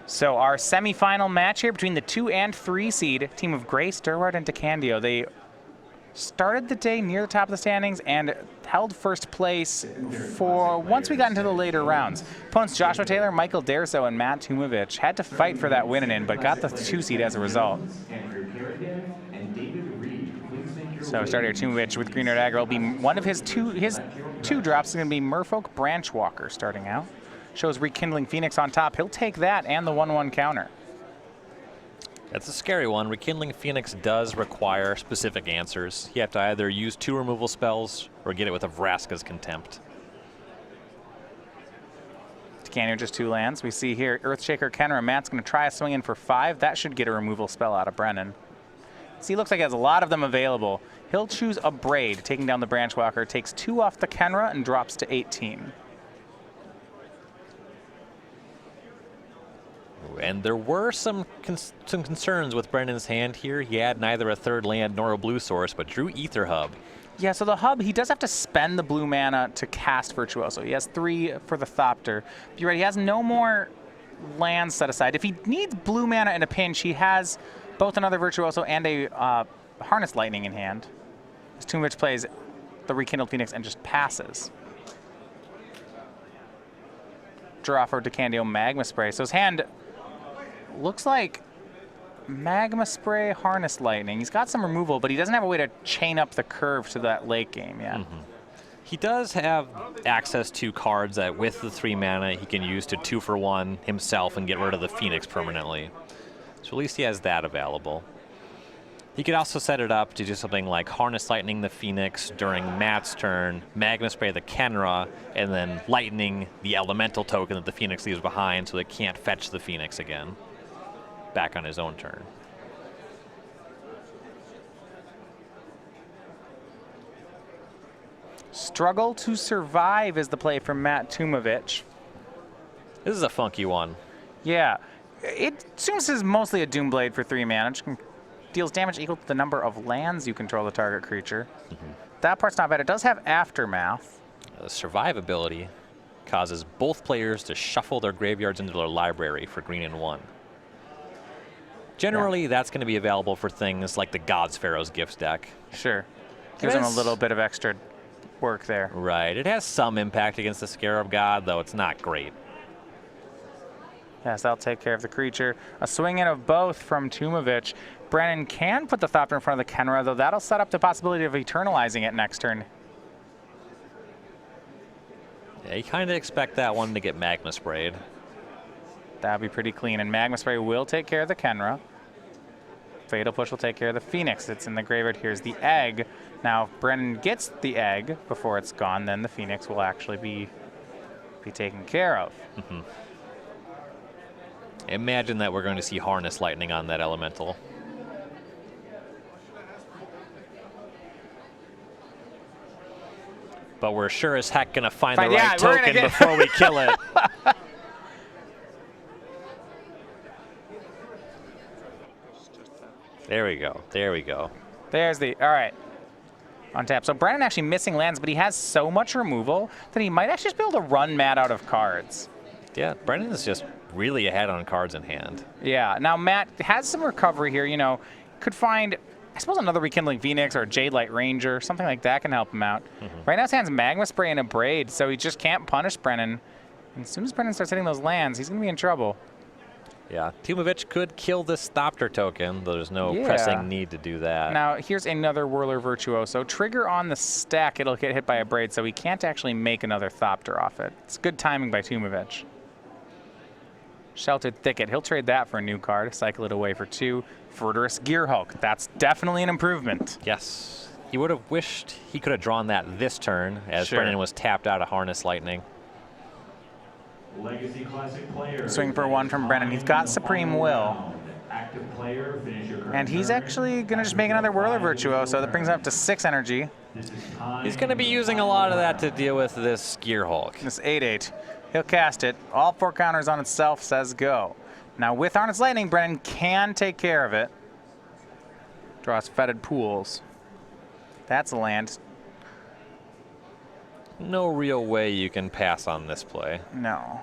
So our semifinal match here between the 2 and 3 seed team of Grace, Durward, and DeCandio. They started the day near the top of the standings and held first place for once we got into the later rounds. Opponents Joshua Taylor, Michael Derczo, and Matt Tumavitch had to fight for that win in, but got the 2 seed as a result. So we started here, Tumavitch with Green Red Aggro. Will be one of his two drops is going to be Merfolk Branchwalker starting out. Shows Rekindling Phoenix on top. He'll take that and the 1/1 counter. That's a scary one. Rekindling Phoenix does require specific answers. You have to either use 2 removal spells or get it with a Vraska's Contempt. DeCandio just 2 lands. We see here Earthshaker Kenra. Matt's going to try a swing in for 5. That should get a removal spell out of Brennan. See, looks like he has a lot of them available. He'll choose a Braid, taking down the Branchwalker, takes 2 off the Kenra and drops to 18. And there were some concerns with Brendan's hand here. He had neither a 3rd land nor a blue source, but drew Ether Hub. Yeah, so the hub, he does have to spend the blue mana to cast Virtuoso. He has 3 for the Thopter. But you're right, he has no more lands set aside. If he needs blue mana in a pinch, he has both another Virtuoso and a Harness Lightning in hand. As Tumavitch plays the Rekindled Phoenix and just passes. Draw for DeCandio Magma Spray. So his hand looks like Magma Spray, Harness Lightning. He's got some removal, but he doesn't have a way to chain up the curve to that late game yet. He does have access to cards that with the 3 mana he can use to 2 for 1 himself and get rid of the Phoenix permanently. So at least he has that available. He could also set it up to do something like Harness Lightning the Phoenix during Matt's turn, Magma Spray the Kenra, and then Lightning the Elemental token that the Phoenix leaves behind so they can't fetch the Phoenix again. Back on his own turn. Struggle to Survive is the play from Matt Tumavitch. This is a funky one. Yeah. It seems this is mostly a Doomblade for 3 mana. Which deals damage equal to the number of lands you control the target creature. That part's not bad. It does have Aftermath. The Survive ability causes both players to shuffle their graveyards into their library for green and 1. Generally, that's going to be available for things like the God's Pharaoh's Gifts deck. Sure. Gives him a little bit of extra work there. Right. It has some impact against the Scarab God, though it's not great. Yes, that'll take care of the creature. A swing in of both from Tumavitch. Brennan can put the Thopter in front of the Kenra, though that'll set up the possibility of eternalizing it next turn. Yeah, you kind of expect that one to get Magma Sprayed. That'd be pretty clean, and Magma Spray will take care of the Kenra. Fatal Push will take care of the Phoenix. It's in the graveyard. Here's the egg. Now, if Brennan gets the egg before it's gone, then the Phoenix will actually be taken care of. Imagine that we're going to see Harness Lightning on that Elemental. But we're sure as heck going to find the right token before we kill it. There we go. There we go. There's the, all right. On tap. So Brennan actually missing lands, but he has so much removal that he might actually just be able to run Matt out of cards. Yeah, Brennan is just really ahead on cards in hand. Yeah. Now Matt has some recovery here. You know, could find, I suppose, another Rekindling Phoenix or a Jade Light Ranger, something like that can help him out. Right now his hand's Magma Spray and a Braid, so he just can't punish Brennan. And as soon as Brennan starts hitting those lands, he's going to be in trouble. Yeah, Tumavitch could kill this Thopter token, though there's no pressing need to do that. Now, here's another Whirler Virtuoso. Trigger on the stack, it'll get hit by a Braid, so he can't actually make another Thopter off it. It's good timing by Tumavitch. Sheltered Thicket, he'll trade that for a new card, cycle it away for 2. Verdurous Gearhulk, that's definitely an improvement. Yes, he would have wished he could have drawn that this turn, as Brennan was tapped out of Harness Lightning. Legacy Classic player. Swing for 1 from Brennan. He's got Supreme Will. Active player, finish your And he's actually going to just make another Whirler Virtuoso. That brings him up to 6 energy. He's going to be using a lot of that to deal with this Gearhulk. This 8/8. He'll cast it. All 4 counters on itself, says go. Now with Harness Lightning, Brennan can take care of it. Draws Fetid Pools. That's a land. No real way you can pass on this play. No.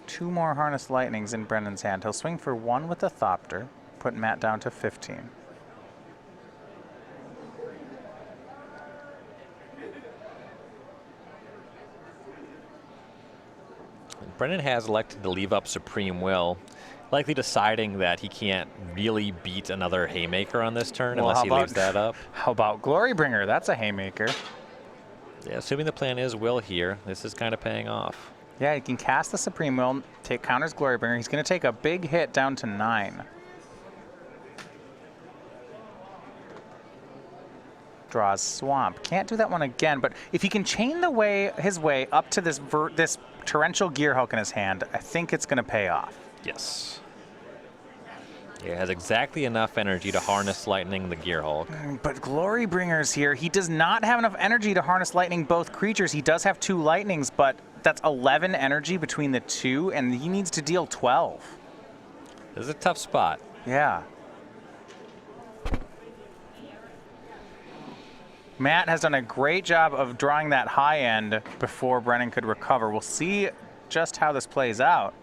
2 more Harness Lightnings in Brennan's hand. He'll swing for 1 with the Thopter, put Matt down to 15. Brennan has elected to leave up Supreme Will, likely deciding that he can't really beat another Haymaker on this turn unless he leaves that up. How about Glorybringer? That's a Haymaker. Yeah, assuming the plan is Will here, this is kind of paying off. Yeah, he can cast the Supreme Will, take counters Glorybringer. He's going to take a big hit down to 9. Draws Swamp. Can't do that one again, but if he can chain his way up to this Torrential Gearhulk in his hand, I think it's going to pay off. Yes. It has exactly enough energy to harness Lightning the Gearhulk. But Glorybringer's here. He does not have enough energy to harness Lightning both creatures. He does have 2 Lightnings, but that's 11 energy between the 2, and he needs to deal 12. This is a tough spot. Yeah. Matt has done a great job of drawing that high end before Brennan could recover. We'll see just how this plays out.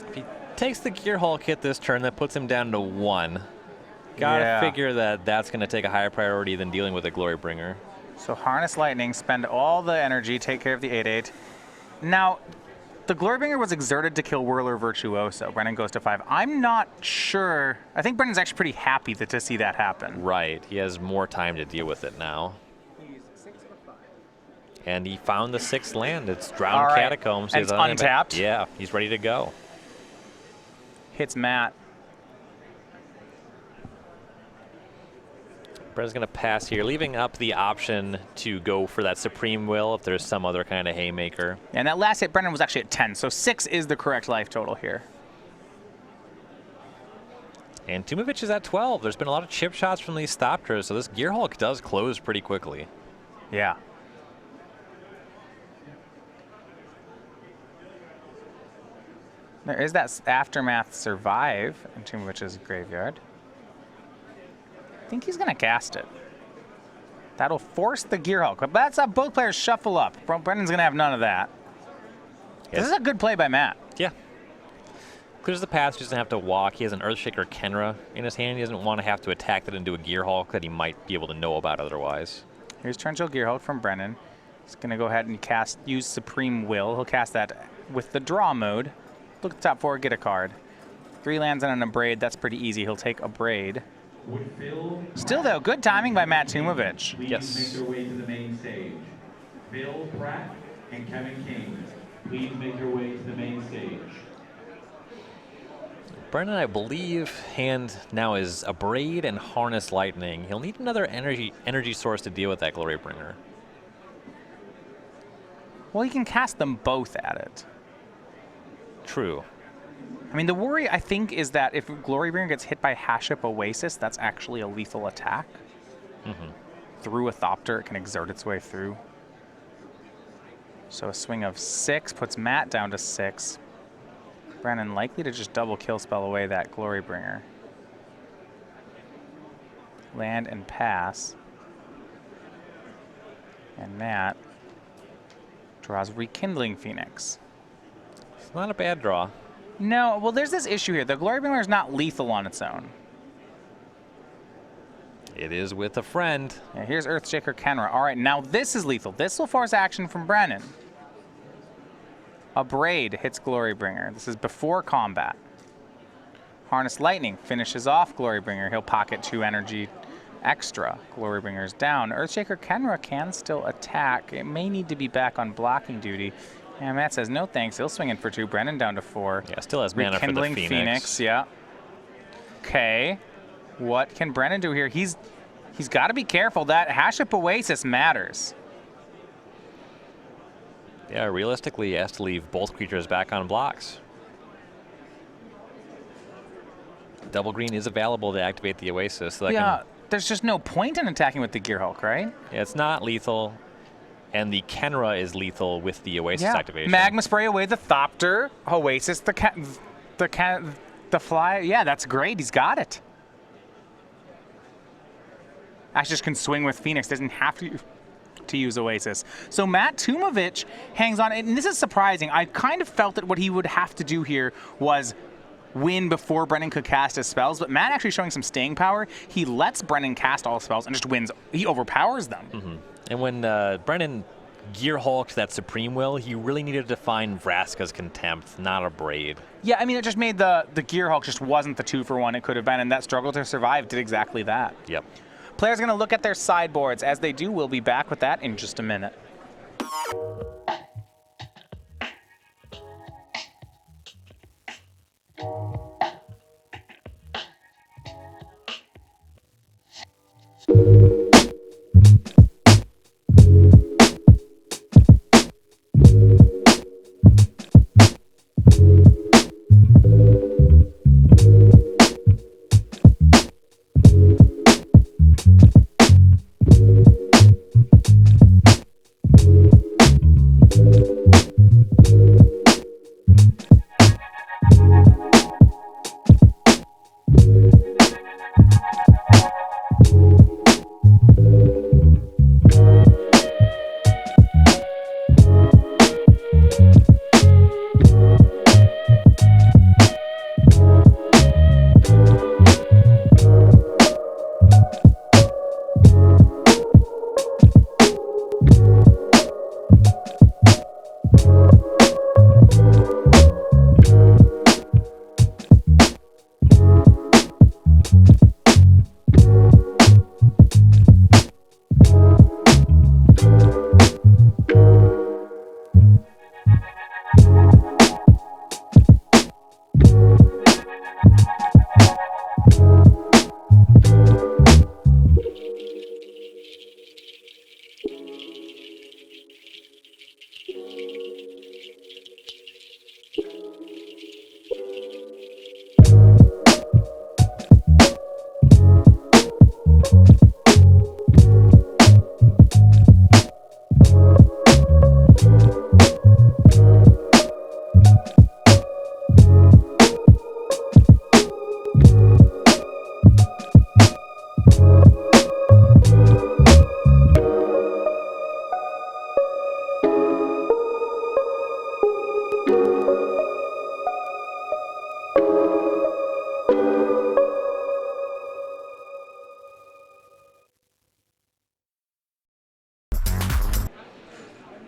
If he takes the Gearhulk hit this turn, that puts him down to 1. Gotta figure that that's going to take a higher priority than dealing with a Glorybringer. So Harness Lightning, spend all the energy, take care of the 8/8. Now, the Glorybringer was exerted to kill Whirler Virtuoso. Brennan goes to 5. I'm not sure. I think Brennan's actually pretty happy to see that happen. Right. He has more time to deal with it now. And he found the 6th land. It's Drowned Catacombs. And it's untapped. Yeah, he's ready to go. Hits Matt. Brennan's going to pass here, leaving up the option to go for that Supreme Will if there's some other kind of Haymaker. And that last hit, Brennan was actually at 10, so 6 is the correct life total here. And Tumavitch is at 12. There's been a lot of chip shots from these Thopters, so this Gearhulk does close pretty quickly. Yeah. There is that Aftermath Survive in Tumavitch's graveyard. I think he's going to cast it. That'll force the Gearhulk. But that's how both players shuffle up. Brennan's going to have none of that. Yes. This is a good play by Matt. Yeah. Clears the path, doesn't have to walk. He has an Earthshaker Kenra in his hand. He doesn't want to have to attack that into a Gearhulk that he might be able to know about otherwise. Here's Torrential Gearhulk from Brennan. He's going to go ahead and use Supreme Will. He'll cast that with the draw mode. Look at the top 4, get a card. 3 lands and an Abrade. That's pretty easy. He'll take Abrade. Still, though, good timing by Matt Tumavitch. Please make their way to the main stage. Bill Pratt and Kevin King, please make your way to the main stage. Brennan, I believe, hand now is Abrade and Harness Lightning. He'll need another energy source to deal with that Glorybringer. Well, he can cast them both at it. True. I mean, the worry, I think, is that if Glorybringer gets hit by Haship Oasis, that's actually a lethal attack. Through a Thopter, it can exert its way through. So a swing of 6 puts Matt down to 6. Brennan likely to just double kill spell away that Glorybringer. Land and pass. And Matt draws Rekindling Phoenix. It's not a bad draw. No, well, there's this issue here. The Glorybringer is not lethal on its own. It is with a friend. Yeah, here's Earthshaker Kenra. All right, now this is lethal. This will force action from Brennan. Abrade hits Glorybringer. This is before combat. Harness Lightning finishes off Glorybringer. He'll pocket 2 energy extra. Glorybringer's down. Earthshaker Kenra can still attack. It may need to be back on blocking duty. And Matt says no thanks. He'll swing in for 2. Brennan down to 4. Yeah, still has mana for the Phoenix. Phoenix, yeah. Okay. What can Brennan do here? He's got to be careful. That Haship Oasis matters. Yeah, realistically, he has to leave both creatures back on blocks. Double green is available to activate the Oasis. So that there's just no point in attacking with the Gearhulk, right? Yeah, it's not lethal. And the Kenra is lethal with the Oasis activation. Magma Spray away the Thopter, Oasis, the fly. Yeah, that's great. He's got it. Ash just can swing with Phoenix. Doesn't have to to use Oasis. So Matt Tumavitch hangs on, and this is surprising. I kind of felt that what he would have to do here was win before Brennan could cast his spells, but Matt actually showing some staying power. He lets Brennan cast all spells and just wins. He overpowers them. And when Brennan gear hulked that Supreme Will, he really needed to find Vraska's Contempt, not a Braid. Yeah, I mean, it just made the Gear Hulk just wasn't the 2-for-1 it could have been, and that struggle to survive did exactly that. Yep. Players are going to look at their sideboards. As they do, we'll be back with that in just a minute.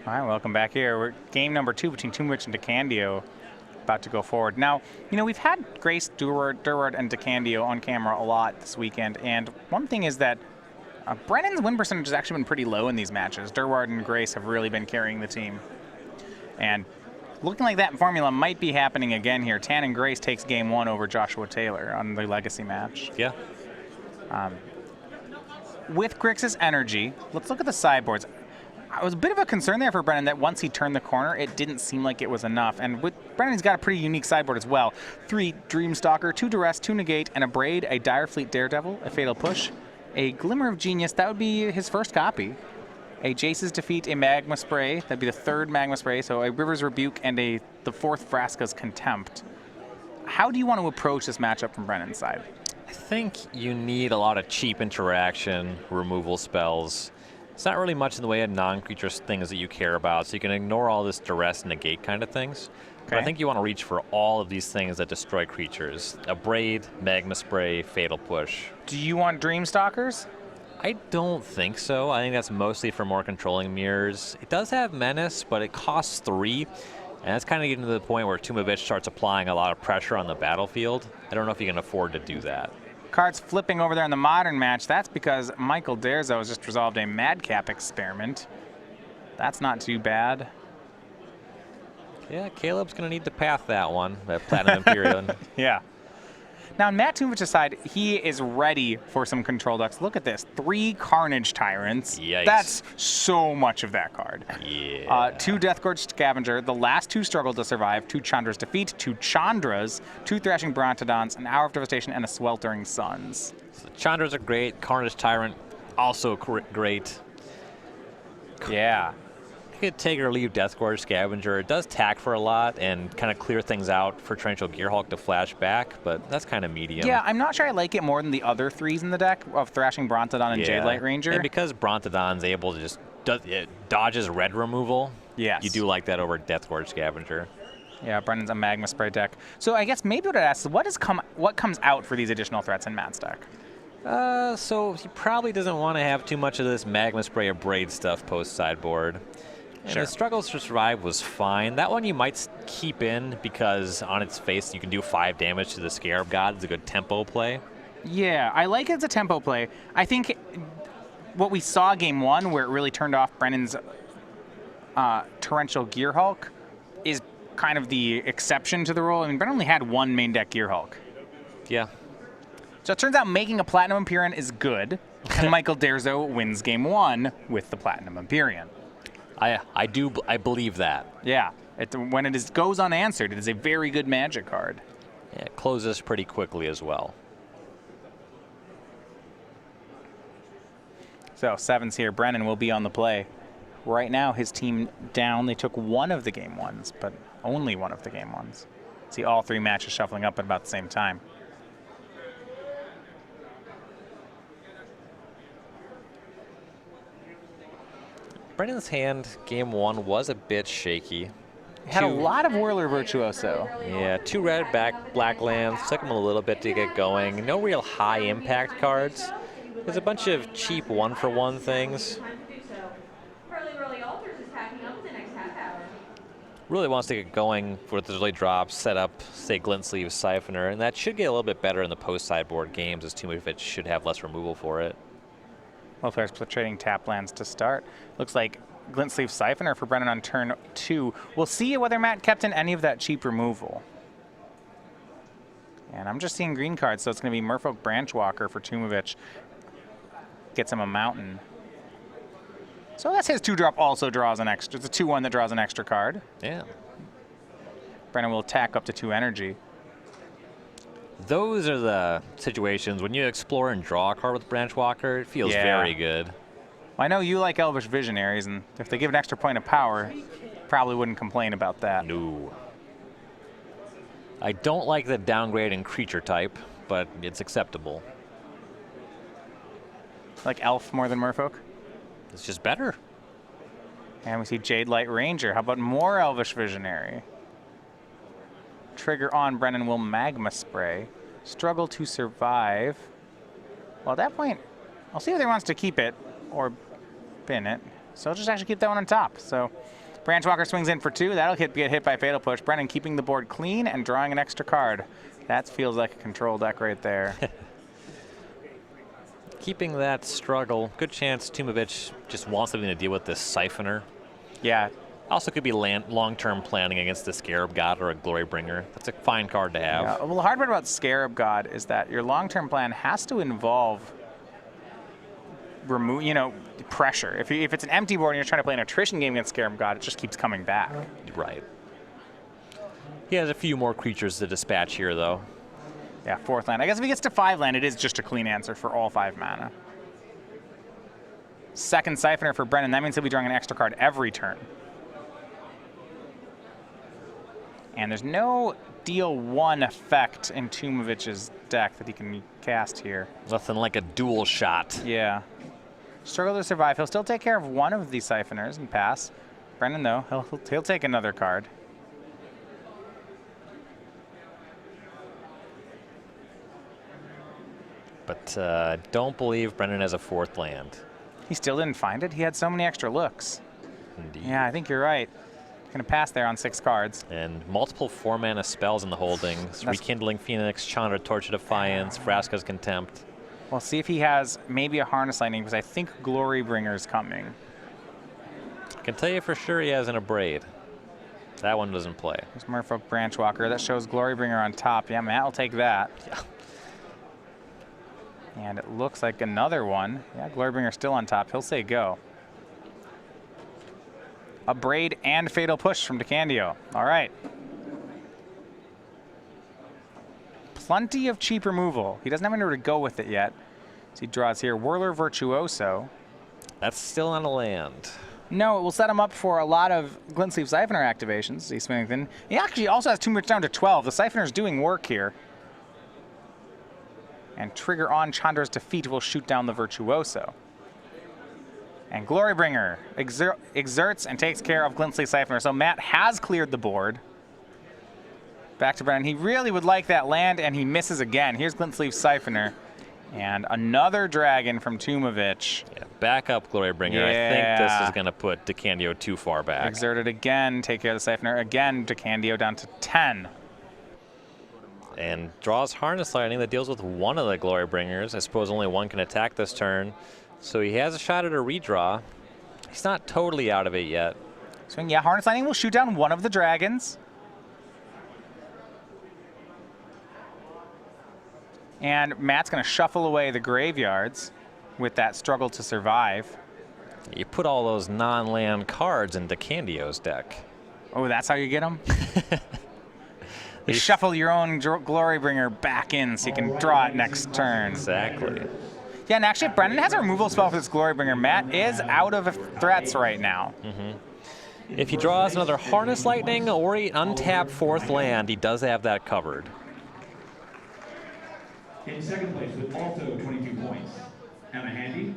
All right, welcome back here. We're game number 2 between Tumavitch and DeCandio about to go forward. Now, you know, we've had Grace, Durward, and DeCandio on camera a lot this weekend, and one thing is that Brennan's win percentage has actually been pretty low in these matches. Durward and Grace have really been carrying the team. And looking like that formula might be happening again here. Tan and Grace takes game 1 over Joshua Taylor on the Legacy match. Yeah. With Grix's energy, let's look at the sideboards. I was a bit of a concern there for Brennan that once he turned the corner, it didn't seem like it was enough. And with Brennan, he's got a pretty unique sideboard as well. 3 Dreamstalker, 2 Duress, 2 Negate, and a Braid, a Direfleet Daredevil, a Fatal Push, a Glimmer of Genius. That would be his first copy. A Jace's Defeat, a Magma Spray. That'd be the 3rd Magma Spray. So a River's Rebuke and the 4th Vraska's Contempt. How do you want to approach this matchup from Brennan's side? I think you need a lot of cheap interaction, removal spells. It's not really much in the way of non-creature things that you care about, so you can ignore all this duress, negate kind of things. Okay. But I think you want to reach for all of these things that destroy creatures. A Braid, Magma Spray, Fatal Push. Do you want Dreamstalkers? I don't think so. I think that's mostly for more controlling mirrors. It does have Menace, but it costs 3. And that's kind of getting to the point where Tumavitch starts applying a lot of pressure on the battlefield. I don't know if you can afford to do that. Cards flipping over there in the modern match. That's because Michael Derczo has just resolved a madcap experiment. That's not too bad. Yeah, Caleb's going to need to path that one, that Platinum Imperium. Yeah. Now, on Matt Tumavich's side, he is ready for some control decks. Look at this. 3 Carnage Tyrants. Yikes. That's so much of that card. Yeah. 2 Deathgorge Scavenger. The last 2 Struggle to Survive. 2 Chandra's Defeat. 2 Chandras. 2 Thrashing Brontodons. An Hour of Devastation. And a Sweltering Suns. So Chandras are great. Carnage Tyrant, also great. Yeah. You could take or leave Deathgorge Scavenger. It does tack for a lot and kind of clear things out for Torrential Gearhulk to flash back, but that's kind of medium. Yeah, I'm not sure I like it more than the other 3s in the deck of Thrashing Brontodon and Jade Light Ranger. And because Brontodon's able to just it dodges red removal. Yes. You do like that over Death Gorge Scavenger. Yeah, Brennan's a Magma Spray deck. So I guess maybe what I'd ask is what comes out for these additional threats in Matt's deck? So he probably doesn't want to have too much of this Magma Spray or Braid stuff post sideboard. And Sure. the Struggles to Survive was fine. That one you might keep in because on its face you can do 5 damage to the Scarab God. It's a good tempo play. Yeah, I like it as a tempo play. I think what we saw game 1, where it really turned off Brennan's Torrential Gear Hulk, is kind of the exception to the rule. I mean, Brennan only had 1 main deck Gear Hulk. Yeah. So it turns out making a Platinum Empyrean is good, and Michael Derczo wins game 1 with the Platinum Empyrean. I believe that. Yeah, when it goes unanswered, it is a very good Magic card. Yeah, it closes pretty quickly as well. So 7's here. Brennan will be on the play. Right now, his team down. They took 1 of the game 1s, but only 1 of the game 1s. See all 3 matches shuffling up at about the same time. Brennan's hand, game 1, was a bit shaky. Had a lot of Whirler Virtuoso. Yeah, 2 red black lands. Took him a little bit to get going. No real high impact cards. There's a bunch of cheap 1-for-1 things. Really wants to get going with his early drops, set up, say, Glint Sleeve Siphoner, and that should get a little bit better in the post-sideboard games, as Tumavitch should have less removal for it. Well, players trading tap lands to start. Looks like Glint Sleeve Siphoner for Brennan on turn 2. We'll see whether Matt kept in any of that cheap removal. And I'm just seeing green cards, so it's going to be Merfolk Branchwalker for Tumavitch. Gets him a mountain. So that's his 2-drop also draws an extra. It's a 2-1 that draws an extra card. Yeah. Brennan will attack up to 2 energy. Those are the situations when you explore and draw a card with Branchwalker, it feels very good. Well, I know you like Elvish Visionaries, and if they give an extra point of power, probably wouldn't complain about that. No. I don't like the downgrade in creature type, but it's acceptable. Like Elf more than Merfolk? It's just better. And we see Jade Light Ranger. How about more Elvish Visionary? Trigger on, Brennan will Magma Spray. Struggle to Survive. Well, at that point, I'll see if he wants to keep it or bin it. So I'll just actually keep that one on top. So Branchwalker swings in for 2. That'll get hit by Fatal Push. Brennan keeping the board clean and drawing an extra card. That feels like a control deck right there. Keeping that struggle, good chance Tumavitch just wants something to deal with this Siphoner. Yeah. Also could be long-term planning against the Scarab God or a Glorybringer. That's a fine card to have. Yeah. Well, the hard part about Scarab God is that your long-term plan has to involve pressure. If it's an empty board and you're trying to play an attrition game against Scarab God, it just keeps coming back. Right. He has a few more creatures to dispatch here, though. Yeah, 4th land. I guess if he gets to 5 land, it is just a clean answer for all 5 mana. 2nd Siphoner for Brennan. That means he'll be drawing an extra card every turn. And there's no deal 1 effect in Tumavitch's deck that he can cast here. Nothing like a dual shot. Yeah. Struggle to Survive. He'll still take care of 1 of these Siphoners and pass. Brennan, though, he'll take another card. But don't believe Brennan has a 4th land. He still didn't find it. He had so many extra looks. Indeed. Yeah, I think you're right. Going to pass there on 6 cards. And multiple 4-mana spells in the holdings. Rekindling Phoenix, Chandra, Torch of Defiance, Vraska's Contempt. We'll see if he has maybe a Harness Lightning, because I think Glorybringer's coming. I can tell you for sure he has an Abrade. That one doesn't play. There's Merfolk Branchwalker. That shows Glorybringer on top. Yeah, Matt will take that. Yeah. And it looks like another one. Yeah, Glorybringer still on top. He'll say go. A Braid and Fatal Push from DeCandio. All right. Plenty of cheap removal. He doesn't have anywhere to go with it yet. So he draws here. Whirler Virtuoso. That's still on a land. No, it will set him up for a lot of Glint Sleeve Siphoner activations. See Smithington. He actually also has Tumavitch down to 12. The Siphoner's doing work here. And trigger on Chandra's Defeat will shoot down the Virtuoso. And Glorybringer exerts and takes care of Glint-Sleeve Siphoner. So Matt has cleared the board. Back to Brennan. He really would like that land, and he misses again. Here's Glint-Sleeve Siphoner. And another dragon from Tumavitch. Yeah, back up, Glorybringer. Yeah. I think this is going to put DeCandio too far back. Exerted again, take care of the Siphoner. Again, DeCandio down to 10. And draws Harness Lightning that deals with one of the Glorybringers. I suppose only one can attack this turn. So he has a shot at a redraw. He's not totally out of it yet. So yeah, Harness Lightning will shoot down one of the dragons. And Matt's going to shuffle away the graveyards with that struggle to survive. You put all those non-land cards in DeCandio's deck. Oh, that's how you get them? You shuffle your own Glorybringer back in so you can draw it next turn. Exactly. Yeah, and actually, if Brendan has a removal spell for this Glorybringer, Matt is out of threats right now. If he draws another Harness Lightning or an untapped 4th land, he does have that covered. In second place with also 22 points, Emma Handy.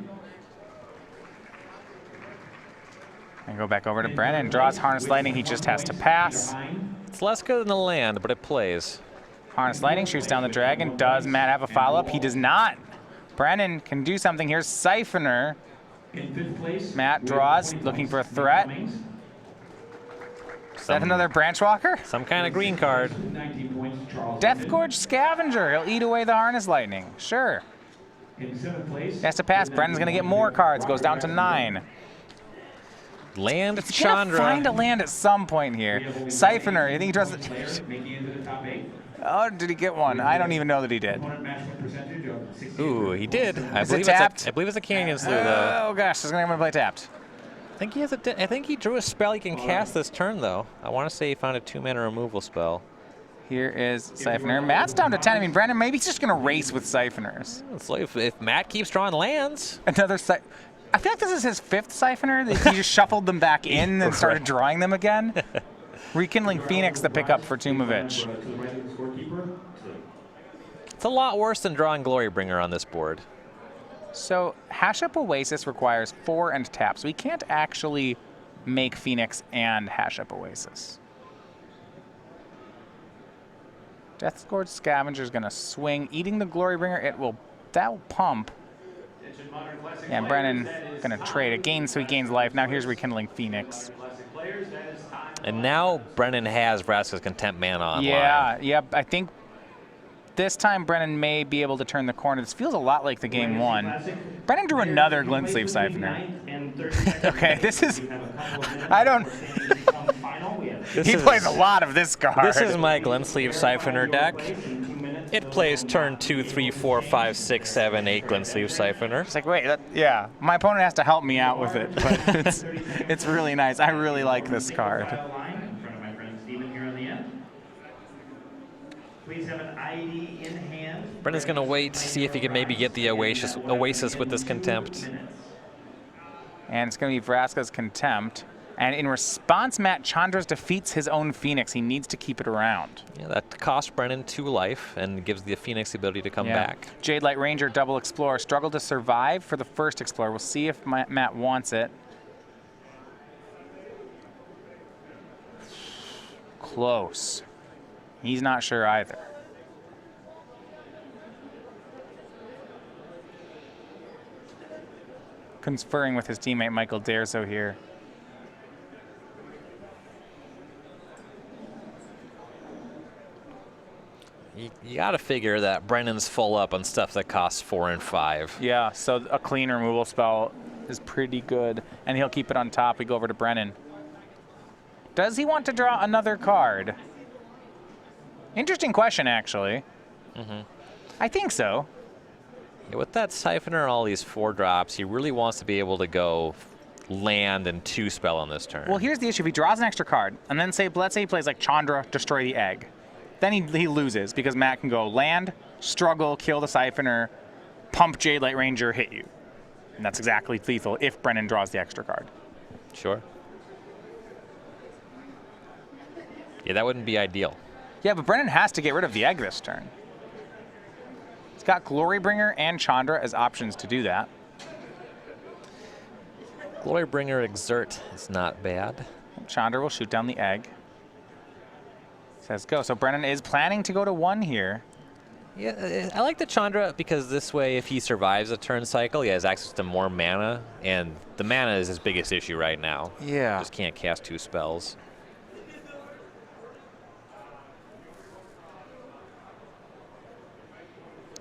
And go back over to Brennan. Draws Harness Lightning. He just has to pass. It's less good than the land, but it plays. Harness Lightning shoots down the dragon. Does Matt have a follow-up? He does not. Brennan can do something. Here's Siphoner. In fifth place, Matt draws, looking for a threat. Is that another Branch Walker? Some kind of green card. 19 points, Charles. Deathgorge Scavenger. He'll eat away the Harness Lightning. Sure. In seventh place, He has to pass. Brennan's going to get more cards. Goes down to 9. Land He's going to find a Chandra. land at some point here. Siphoner. You think he draws it? making it to the top 8. Oh, did he get one? I don't even know that he did. Opponent match win percentage of 60. Ooh, he did. I Is it believe tapped? I believe it's a Canyon Slew, though. Oh gosh, he's going to play tapped. I think he drew a spell he can cast this turn, though. I want to say he found a 2-mana removal spell. Here is Siphoner. Matt's down to 10. I mean, Brandon, maybe he's just going to race with Siphoners. It's like if Matt keeps drawing lands. Another I feel like this is his 5th Siphoner. He just shuffled them back in and started drawing them again. Rekindling Phoenix, the pickup for Tumavitch. It's a lot worse than drawing Glorybringer on this board. So Hash Up Oasis requires 4 and tap, so he can't actually make Phoenix and Hash Up Oasis. Deathgorge Scavenger's gonna swing, eating the Glorybringer. That'll pump. Yeah, Brennan gonna trade a gain, so he gains life. Now here's Rekindling Phoenix. And now Brennan has Vraska's Contempt mana online. Yeah, I think this time Brennan may be able to turn the corner. This feels a lot like the game 1. Brennan drew another Glint-Sleeve Siphoner. Okay, this is, I don't, he plays a lot of this card. This is my Glint-Sleeve Siphoner deck. It plays turn 2, 3, 4, 5, 6, 7, 8 Glint-Sleeve Siphoner. It's like, wait, yeah, my opponent has to help me out with it, but it's really nice. I really like this card. Please have an ID in hand. Brennan's going to wait to see if he can maybe get the Oasis with this Contempt. And it's going to be Vraska's Contempt. And in response, Matt Chandras defeats his own Phoenix. He needs to keep it around. Yeah, that costs Brennan 2 life and gives the Phoenix the ability to come back. Jade Light Ranger, double Explorer. Struggled to survive for the first Explorer. We'll see if Matt wants it. Close. He's not sure either. Conferring with his teammate Michael Derczo here. You got to figure that Brennan's full up on stuff that costs 4 and 5. Yeah, so a clean removal spell is pretty good, and he'll keep it on top. We go over to Brennan. Does he want to draw another card? Interesting question, actually. I think so. Yeah, with that Siphoner and all these 4 drops, he really wants to be able to go land and 2 spell on this turn. Well, here's the issue. If he draws an extra card, and then let's say he plays like Chandra, destroy the egg, then he loses because Matt can go land, struggle, kill the Siphoner, pump Jade Light Ranger, hit you. And that's exactly lethal if Brennan draws the extra card. Sure. Yeah, that wouldn't be ideal. Yeah, but Brennan has to get rid of the egg this turn. He's got Glorybringer and Chandra as options to do that. Glorybringer Exert is not bad. Chandra will shoot down the egg. Says go. So Brennan is planning to go to 1 here. Yeah, I like the Chandra because this way, if he survives a turn cycle, he has access to more mana, and the mana is his biggest issue right now. Yeah. Just can't cast 2 spells.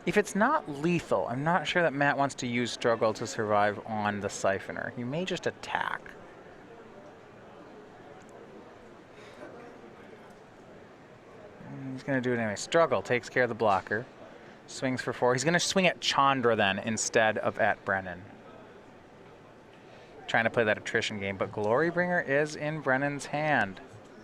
If it's not lethal, I'm not sure that Matt wants to use Struggle to survive on the Siphoner. He may just attack. He's going to do it anyway. Struggle takes care of the blocker. Swings for 4. He's going to swing at Chandra then instead of at Brennan. Trying to play that attrition game, but Glorybringer is in Brennan's hand.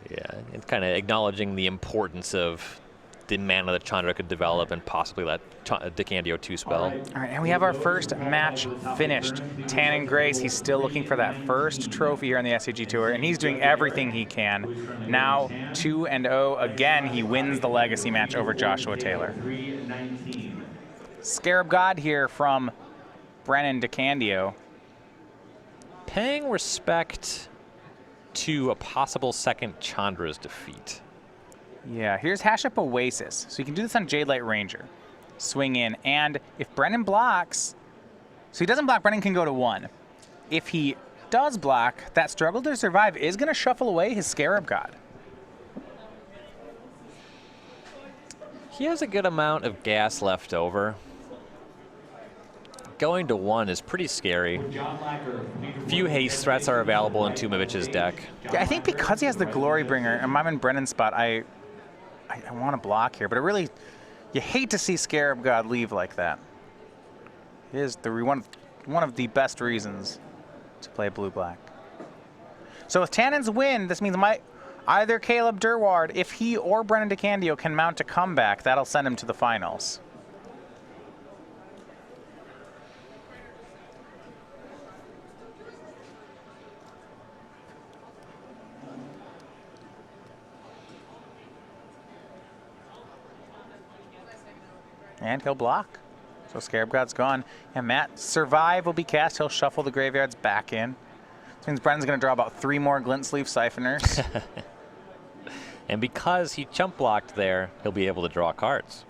Yeah, it's kind of acknowledging the importance of the mana that Chandra could develop and possibly let DeCandio 2 spell. All right, and we have our first match finished. Tannen Grace, he's still looking for that first trophy here on the SCG Tour, and he's doing everything he can. Now 2-0 again, he wins the Legacy match over Joshua Taylor. Scarab God here from Brennan DeCandio. Paying respect to a possible second Chandra's defeat. Yeah, here's Hash Up Oasis. So you can do this on Jade Light Ranger. Swing in, and if Brennan blocks, so he doesn't block, Brennan can go to 1. If he does block, that Struggle to Survive is going to shuffle away his Scarab God. He has a good amount of gas left over. Going to 1 is pretty scary. Few haste threats are available in Tumavitch's deck. Yeah, I think because he has the Glorybringer, and I'm in Brennan's spot, I want to block here, but it really, you hate to see Scarab God leave like that. It is one of the best reasons to play blue-black. So with Tannen's win, this means either Caleb Durward, if he or Brennan DeCandio can mount a comeback, that'll send him to the finals. And he'll block. So Scarab God's gone. And Matt, Survive will be cast. He'll shuffle the graveyards back in. This means Brennan's going to draw about 3 more Glint Sleeve Siphoners. And because he chump blocked there, he'll be able to draw cards.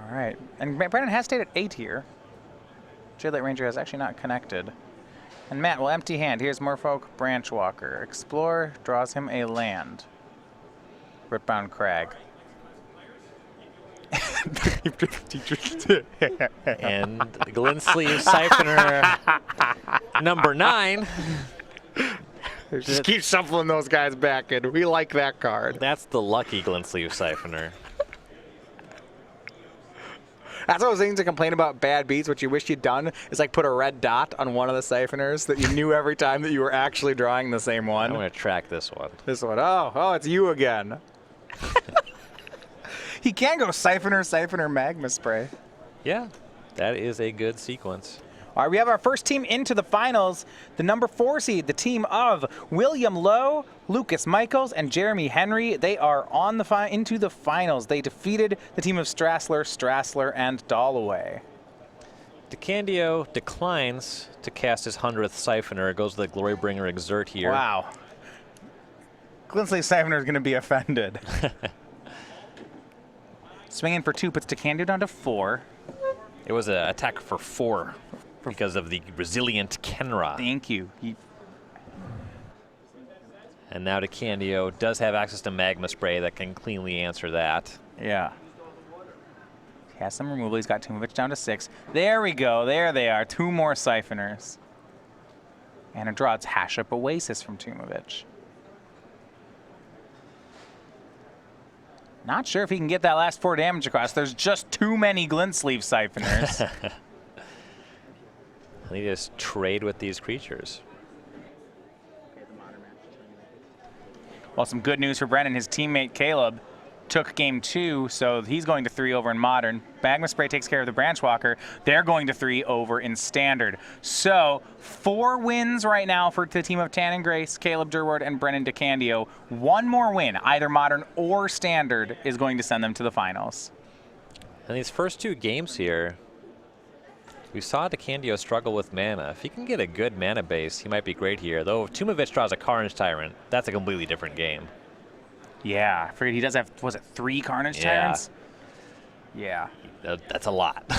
All right. And Brennan has stayed at 8 here. Jade Light Ranger has actually not connected. And Matt will empty hand. Here's Merfolk Branchwalker. Explore draws him a land. Rootbound Crag. And Glint Sleeve Siphoner number 9. Just keep shuffling those guys back in. We like that card. That's the lucky Glint Sleeve Siphoner. That's what I was thinking to complain about bad beats. What you wish you'd done is like put a red dot on one of the Siphoners that you knew every time that you were actually drawing the same one. I'm going to track this one. This one. Oh, it's you again. He can go Siphoner, Magma Spray. Yeah, that is a good sequence. All right, we have our first team into the finals. The number 4 seed, the team of William Lowe, Lucas Michaels, and Jeremy Henry. They are on into the finals. They defeated the team of Strassler, and Dalloway. DeCandio declines to cast his 100th Siphoner. It goes to the Glorybringer Exert here. Wow. Glint Sleeve Siphoner is going to be offended. Swinging for 2 puts DeCandio down to 4. It was an attack for 4 because of the resilient Kenra. Thank you. And now DeCandio does have access to Magma Spray that can cleanly answer that. Yeah. He has some removal. He's got Tumavitch down to 6. There we go. There they are. 2 more Siphoners. And a draw. It's Hash Up Oasis from Tumavitch. Not sure if he can get that last 4 damage across. There's just too many Glint Sleeve Siphoners. I need to just trade with these creatures. Well, some good news for Brennan. His teammate Caleb took game 2, so he's going to 3 over in Modern. Magma Spray takes care of the Branch Walker. They're going to 3 over in Standard. So 4 wins right now for the team of Tan and Grace, Caleb Durward, and Brennan DeCandio. 1 more win, either Modern or Standard, is going to send them to the finals. In these first 2 games here, we saw DeCandio struggle with mana. If he can get a good mana base, he might be great here. Though if Tumavitch draws a Carnage Tyrant, that's a completely different game. Yeah, I figured he does have, was it 3 Carnage Tyrants? Yeah. That's a lot.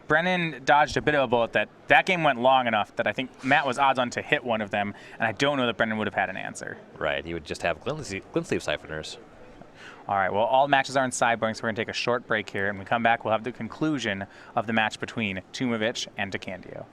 Brennan dodged a bit of a bullet. That game went long enough that I think Matt was odds on to hit one of them, and I don't know that Brennan would have had an answer. Right, he would just have Glint Sleeve Siphoners. All right, well, all matches are in sideboarding, so we're going to take a short break here, and when we come back, we'll have the conclusion of the match between Tumavitch and DeCandio.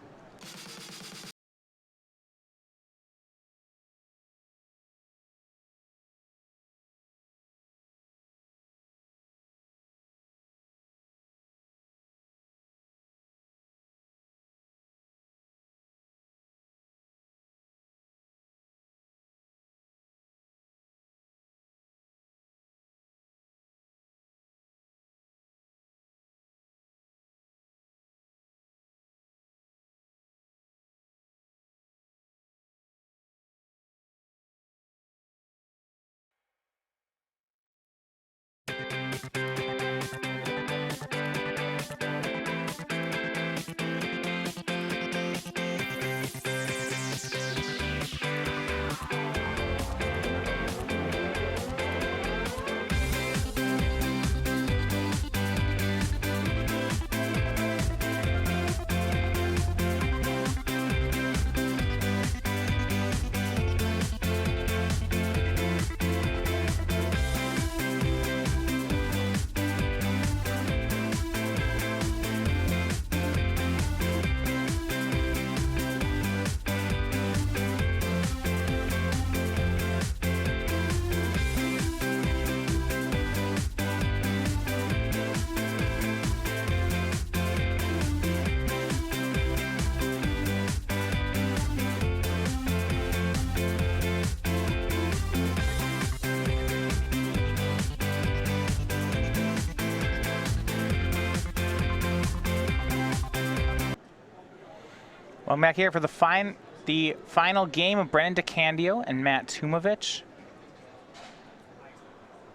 Well, I'm back here for the final game of Brennan DeCandio and Matt Tumavitch.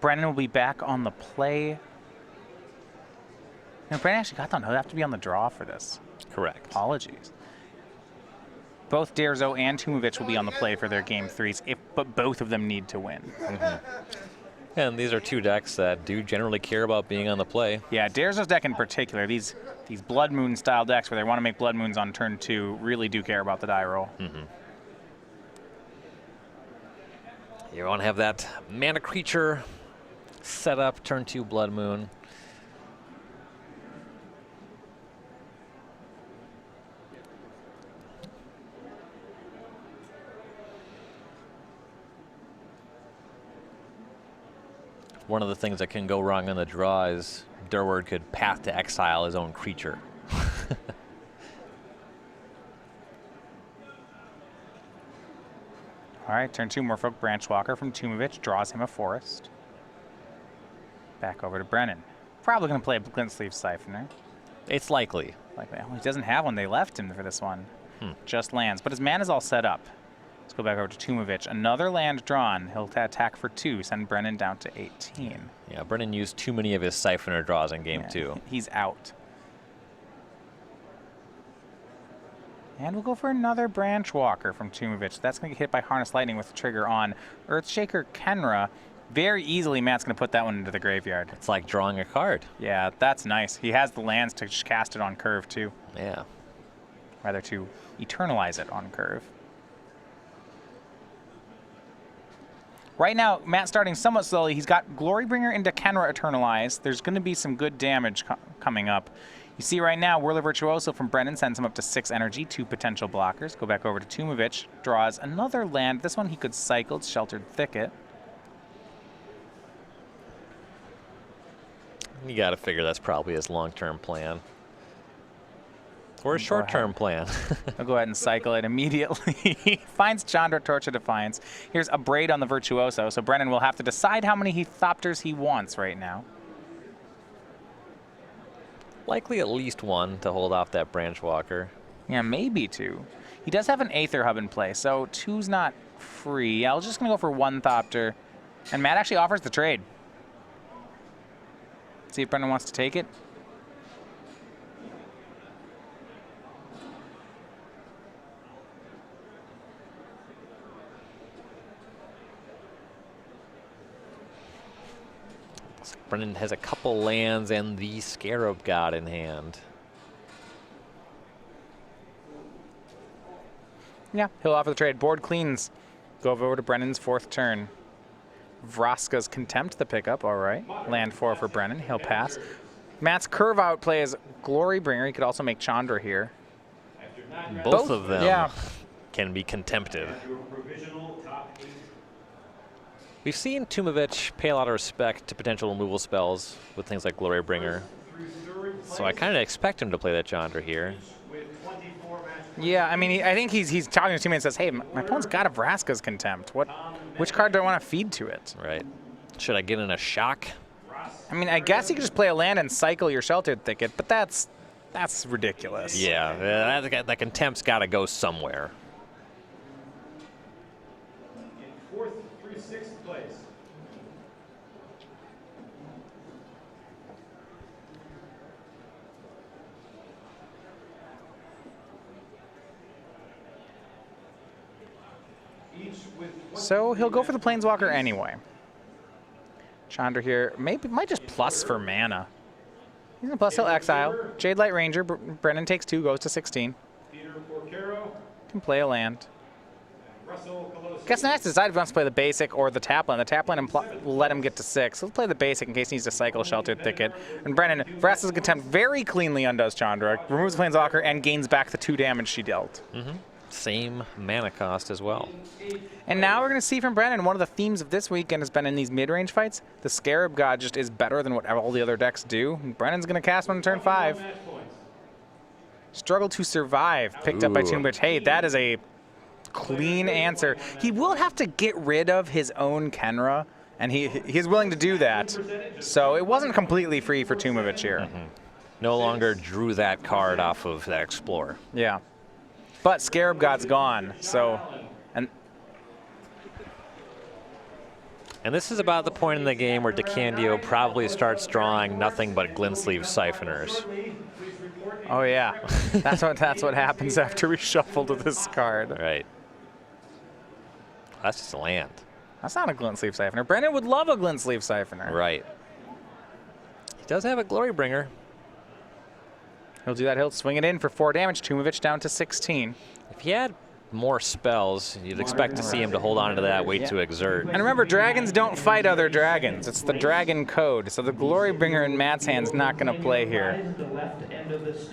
Brennan will be back on the play. Now, Brennan actually got he'll have to be on the draw for this. Correct. Apologies. Both Derczo and Tumavitch will be on the play for their game 3s, but both of them need to win. And these are 2 decks that do generally care about being on the play. Yeah, Derczo's deck in particular, these Blood Moon style decks where they want to make Blood Moons on turn 2 really do care about the die roll. You want to have that mana creature set up, turn 2 Blood Moon. One of the things that can go wrong on the draw is Durward could Path to Exile his own creature. All right, turn 2 Merfolk Branch Walker from Tumavitch draws him a forest. Back over to Brennan. Probably going to play a Glint Sleeve Siphoner. It's likely. Well, he doesn't have one. They left him for this one. Just lands. But his mana's all set up. Let's go back over to Tumavitch. Another land drawn. He'll attack for 2, send Brennan down to 18. Yeah, Brennan used too many of his Siphoner draws in game 2. He's out. And we'll go for another Branch Walker from Tumavitch. That's going to get hit by Harness Lightning with the trigger on Earthshaker Kenra. Very easily, Matt's going to put that one into the graveyard. It's like drawing a card. Yeah, that's nice. He has the lands to just cast it on curve, too. Yeah. Rather, to eternalize it on curve. Right now, Matt's starting somewhat slowly. He's got Glorybringer into Kenra Eternalized. There's going to be some good damage coming up. You see right now, Whirler Virtuoso from Brennan sends him up to 6 energy, 2 potential blockers. Go back over to Tumavitch, draws another land. This one he could cycle, it's Sheltered Thicket. You got to figure that's probably his long-term plan. Or a short-term plan. I'll go ahead and cycle it immediately. Finds Chandra, Torch of Defiance. Here's a Braid on the Virtuoso, so Brennan will have to decide how many Thopters he wants right now. Likely at least one to hold off that Branch Walker. Yeah, maybe 2. He does have an Aether Hub in play, so 2's not free. I was just going to go for 1 Thopter. And Matt actually offers the trade. See if Brennan wants to take it. Brennan has a couple lands and the Scarab God in hand. Yeah, he'll offer the trade. Board cleans. Go over to Brennan's 4th turn. Vraska's Contempt the pickup, all right. Land 4 for Brennan, he'll pass. Matt's curve out play is Glorybringer. He could also make Chandra here. Both of them yeah. can be contempted. We've seen Tumavitch pay a lot of respect to potential removal spells with things like Glorybringer. So I kind of expect him to play that Chandra here. Yeah, I mean, I think he's talking to his teammate and says, hey, my opponent's got a Vraska's Contempt. Which card do I want to feed to it? Right. Should I get in a shock? I mean, I guess you could just play a land and cycle your Sheltered Thicket, but that's ridiculous. Yeah, that Contempt's got to go somewhere. In 4th through 6th place. So he'll go for the Planeswalker anyway. Chandra here, might just plus for mana. He's gonna plus, he'll exile. Jade Light Ranger, Brennan takes 2, goes to 16. Can play a land. Guess now he has to decide if he wants to play the basic or the tap land. The tap land will let him get to 6. Let's play the basic in case he needs to cycle Sheltered Thicket. And Brennan, Vraska's Contempt very cleanly undoes Chandra, removes the Planeswalker, and gains back the 2 damage she dealt. Same mana cost as well. And now we're going to see from Brennan, one of the themes of this weekend has been in these mid-range fights, the Scarab God just is better than what all the other decks do. And Brennan's going to cast one on turn 5. Struggle to Survive, picked up by Tumavitch. Hey, that is a clean answer. He will have to get rid of his own Kenra, and he's willing to do that. So it wasn't completely free for Tumavitch here. No longer drew that card off of that Explorer. Yeah. But Scarab God's gone, so... And this is about the point in the game where DeCandio probably starts drawing nothing but Glintsleeve Siphoners. Oh yeah, that's what happens after we shuffle to this card. Right. That's just a land. That's not a Glintsleeve Siphoner. Brennan would love a Glintsleeve Siphoner. Right. He does have a Glorybringer. He'll do that. He'll swing it in for 4 damage. Tumavitch down to 16. If he had more spells, you'd expect to see him to hold on to that, wait to exert. And remember, dragons don't fight other dragons. It's the dragon code. So the Glorybringer in Matt's hand's not going to play here.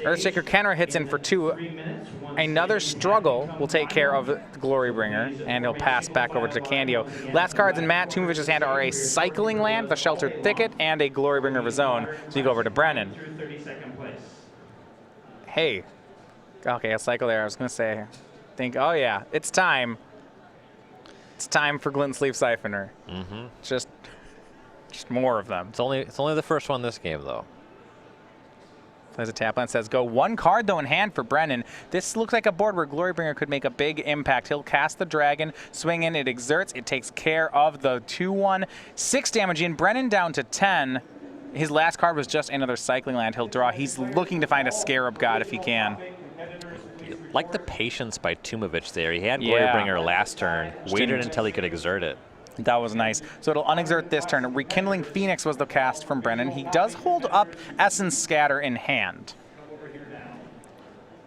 Earthshaker Kenra hits in for 2. Another struggle will take care of the Glorybringer, and he'll pass back over to DeCandio. Last cards in Matt Tumavich's hand are a cycling land, the Sheltered Thicket, and a Glorybringer of his own. So you go over to Brennan. Hey. Okay, I'll cycle there. I was going to say... oh yeah, it's time. It's time for Glintsleeve Siphoner. Just more of them. It's only the first one this game though. As a tap land says, go 1 card though in hand for Brennan. This looks like a board where Glorybringer could make a big impact. He'll cast the dragon, swing in, it exerts, it takes care of the 2/1, 6 damage in. Brennan down to 10. His last card was just another cycling land he'll draw. He's looking to find a Scarab God if he can. Like the patience by Tumavitch there. He had Glorybringer last turn, waited until he could exert it. That was nice. So it'll unexert this turn. Rekindling Phoenix was the cast from Brennan. He does hold up Essence Scatter in hand.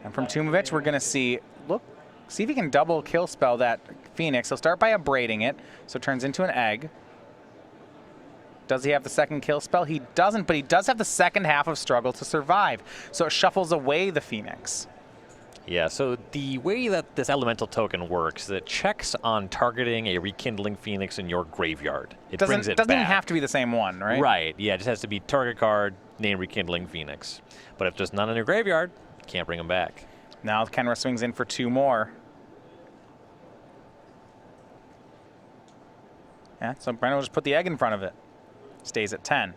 And from Tumavitch, we're going to see if he can double kill spell that Phoenix. He'll start by abrading it, so it turns into an egg. Does he have the second kill spell? He doesn't, but he does have the second half of Struggle to Survive. So it shuffles away the Phoenix. Yeah, so the way that this elemental token works is it checks on targeting a Rekindling Phoenix in your graveyard. It brings it doesn't back. even have to be the same one, right? Right, yeah, it just has to be target card, name Rekindling Phoenix. But if there's none in your graveyard, Can't bring him back. Now Kenra swings in for 2 more. Yeah, so Brennan will just put the egg in front of it. Stays at 10.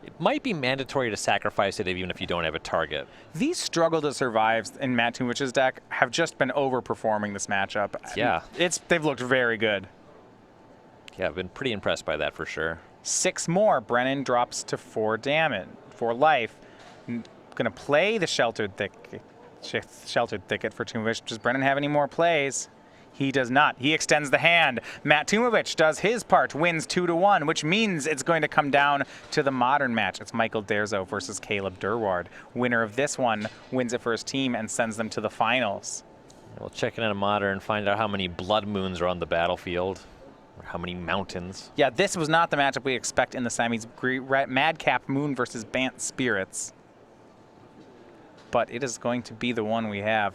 It might be mandatory to sacrifice it even if you don't have a target. These struggle to survive in Matt Tumavich's deck have just been overperforming this matchup. Yeah. They've looked very good. Yeah, I've been pretty impressed by that for sure. 6 more. Brennan drops to 4 damage, 4 life. Gonna play the sheltered thicket for Tumavitch. Does Brennan have any more plays? He does not. He extends the hand. Matt Tumavitch does his part, wins 2-1, which means it's going to come down to the modern match. It's Michael Derczo versus Caleb Durward. Winner of this one wins it for his team and sends them to the finals. We'll check in on a modern and find out how many blood moons are on the battlefield, or how many mountains. Yeah, this was not the matchup we expect in the semis. Madcap Moon versus Bant Spirits. But it is going to be the one we have.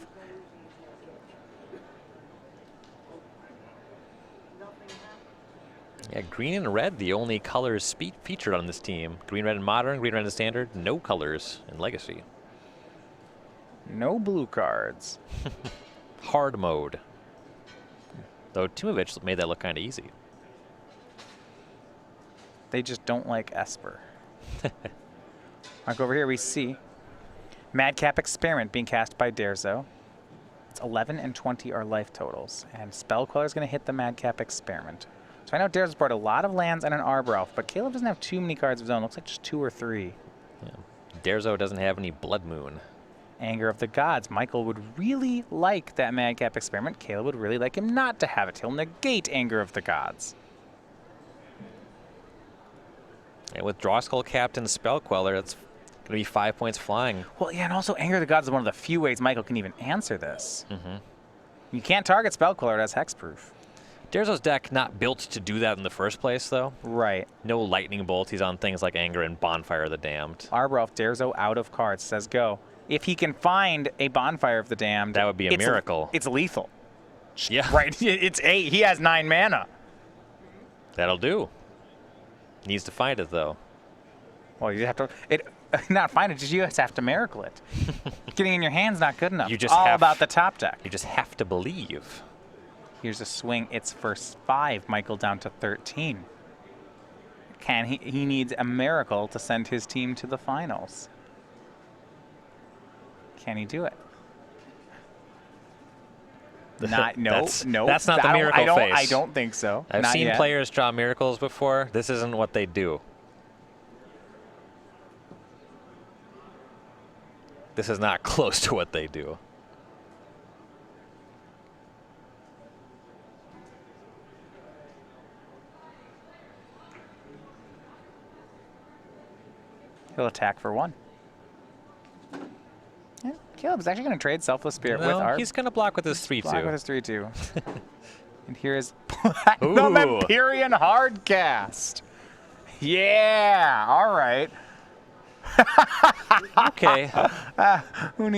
Yeah, green and red, the only colors featured on this team. Green, red, and modern, green, red, and standard. No colors in legacy. No blue cards. Hard mode. Though Tumavitch made that look kind of easy. They just don't like Esper. Like over here we see Madcap Experiment being cast by Derczo. It's 11 and 20 are life totals. And Spellqueller is going to hit the Madcap Experiment. So I know Derczo's brought a lot of lands and an Arbor Elf, but Caleb doesn't have too many cards of his own. Looks like just 2 or 3. Yeah. Derczo doesn't have any Blood Moon. Anger of the Gods. Michael would really like that Madcap Experiment. Caleb would really like him not to have it. He'll negate Anger of the Gods. And with Draw Skull Captain Spellqueller, that's going to be 5 points flying. Well, yeah, and also Anger of the Gods is one of the few ways Michael can even answer this. You can't target Spellqueller, it has hexproof. Derczo's deck not built to do that in the first place, though. Right. No Lightning Bolt. He's on things like Anger and Bonfire of the Damned. Arbor Elf, Derczo out of cards, says go. If he can find a Bonfire of the Damned, that would be a miracle. It's lethal. Yeah. Right. It's 8. He has 9 mana. That'll do. Needs to find it, though. Well, you have to not find it, you just have to miracle it. Getting in your hand's not good enough. You just all have, about the top deck. You just have to believe. Here's a swing. It's first 5. Michael down to 13. He needs a miracle to send his team to the finals. Can he do it? No. That's not the miracle face. I don't think so. I've Not seen yet. players draw miracles before. This isn't what they do. This is not close to what they do. He'll attack for 1. Yeah, Caleb's actually going to trade Selfless Spirit with Art. He's going to block with his 3-2. Block with his 3-2. And here is Platinum Empyrean Hardcast. Yeah, all right. Okay. Who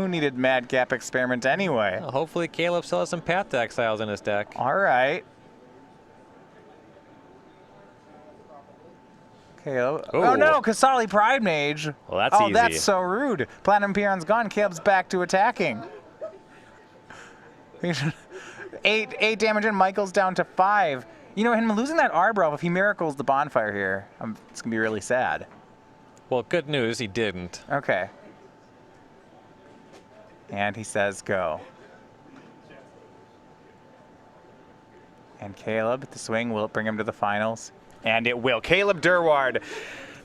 needed Madcap Experiment anyway? Well, hopefully Caleb still has some Path to Exiles in his deck. All right. Caleb. Ooh. Oh no, Kasali Pride Mage. Well, that's oh, easy. That's so rude. Platinum Empyrean's gone. Caleb's back to attacking. 8 damage in. Michael's down to 5. You know, him losing that Arbor Elf, if he miracles the Bonfire here, it's going to be really sad. Well, good news, he didn't. Okay. And he says go. And Caleb, the swing, will it bring him to the finals? And it will. Caleb Durward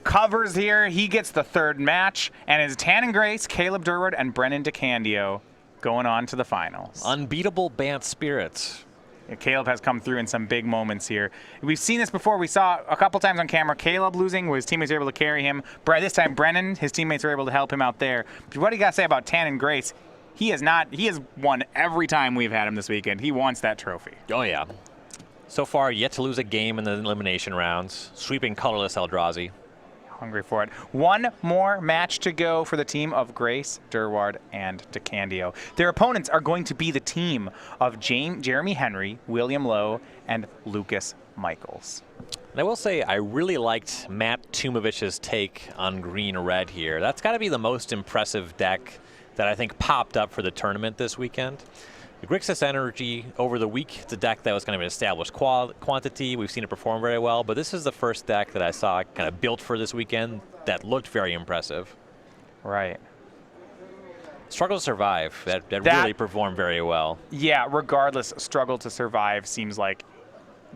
covers here. He gets the 3rd match. And it's Tan and Grace, Caleb Durward, and Brennan DeCandio going on to the finals. Unbeatable Bant Spirits. Caleb has come through in some big moments here. We've seen this before. We saw a couple times on camera Caleb losing where his teammates were able to carry him. This time Brennan, his teammates were able to help him out there. But what do you got to say about Tan and Grace? He has won every time we've had him this weekend. He wants that trophy. Oh, yeah. So far, yet to lose a game in the elimination rounds. Sweeping colorless Eldrazi. Hungry for it. One more match to go for the team of Grace, Durward, and DeCandio. Their opponents are going to be the team of Jeremy Henry, William Lowe, and Lucas Michaels. And I will say I really liked Matt Tumavich's take on green-red here. That's got to be the most impressive deck that I think popped up for the tournament this weekend. The Grixis Energy, over the week, it's a deck that was kind of an established quantity. We've seen it perform very well, but this is the first deck that I saw kind of built for this weekend that looked very impressive. Right. Struggle to Survive, that really performed very well. Yeah, regardless, Struggle to Survive seems like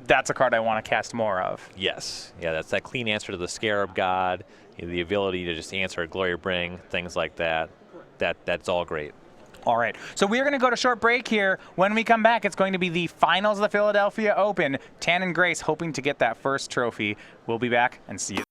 that's a card I want to cast more of. Yes. Yeah, that's that clean answer to the Scarab God, the ability to just answer a Glory Bring, things like that. That's all great. All right, so we're going to go to short break here. When we come back, it's going to be the finals of the Philadelphia Open. Tan and Grace hoping to get that first trophy. We'll be back and see you.